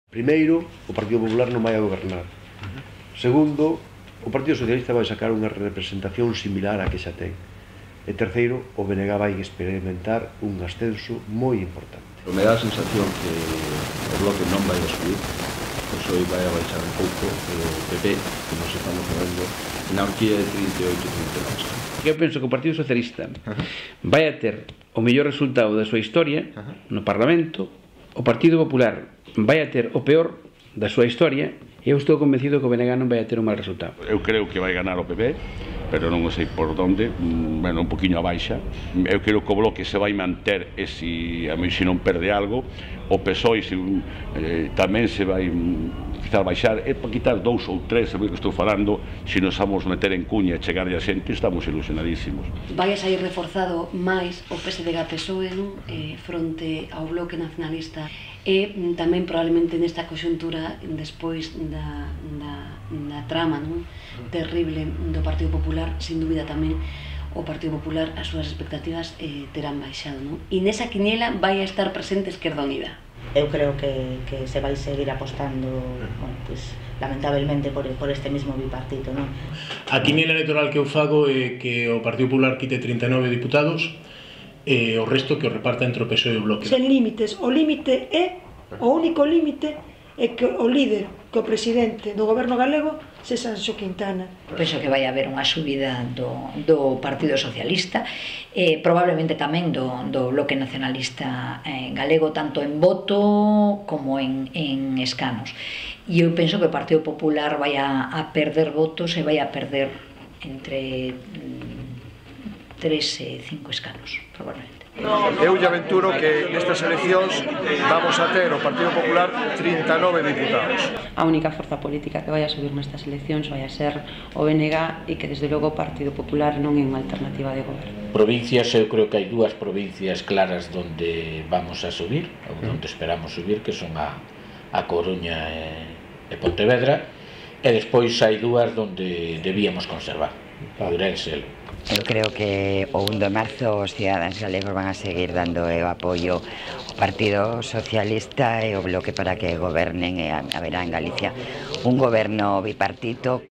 Primeiro, o Partido Popular non vai a gobernar. Segundo, o Partido Socialista vai sacar unha representación similar á que xa ten. E terceiro, o BNG vai experimentar un ascenso moi importante. Me dá a sensación que o Bloque non vai a subir, o PSOE vai a baixar un pouco, o PP, que nos estamos movendo na horquilla de 38-39. Eu penso que o Partido Socialista vai a ter o mellor resultado da súa historia no Parlamento, o Partido Popular vai a ter o peor da súa historia e eu estou convencido que o BNG non vai a ter un mal resultado. Eu creo que vai ganar o PP, pero non sei por onde, bueno, un poquinho a baixa. Eu creo que o Bloque se vai manter e se non perde algo, o PSOE tamén se vai quizás baixar, e para quitar 2 ou 3, sabe o que estou falando, se nos vamos meter en cuña e chegarlle a xente, estamos ilusionadísimos. Vai a sair reforzado máis o PSDG-PSOE fronte ao Bloque Nacionalista e tamén probablemente nesta conxuntura despois da trama terrible do Partido Popular, sin dúbida tamén o Partido Popular as súas expectativas terán baixado. E nesa quiniela vai a estar presente Esquerda Unida. Eu creo que se vai seguir apostando, lamentablemente, por este mismo bipartito. A quiniela electoral que eu fago é que o Partido Popular quite 39 diputados e o resto que o reparta entre o PSOE e o Bloque. Sen límites, o límite é, o único límite é que o líder, que o presidente do goberno galego, se Sanxo Quintana. Penso que vai haber unha subida do Partido Socialista e probablemente tamén do Bloque Nacionalista galego, tanto en voto como en escanos. E eu penso que o Partido Popular vai a perder votos e vai a perder entre 3 e 5 escanos, probablemente. Eu lle aventuro que nestas eleccións vamos a ter o Partido Popular 39 diputados. A única forza política que vai a subir nestas eleccións vai a ser o BNG e que desde logo o Partido Popular non é unha alternativa de goberno. Provincias, eu creo que hai dúas provincias claras onde vamos a subir, ou onde esperamos subir, que son a Coruña e Pontevedra, e despois hai dúas onde debíamos conservar, Ourense e Lugo. Eu creo que o 1 de marzo os cidadáns galegos van a seguir dando o apoio ao Partido Socialista e ao Bloque para que gobernen e haberá en Galicia un goberno bipartito.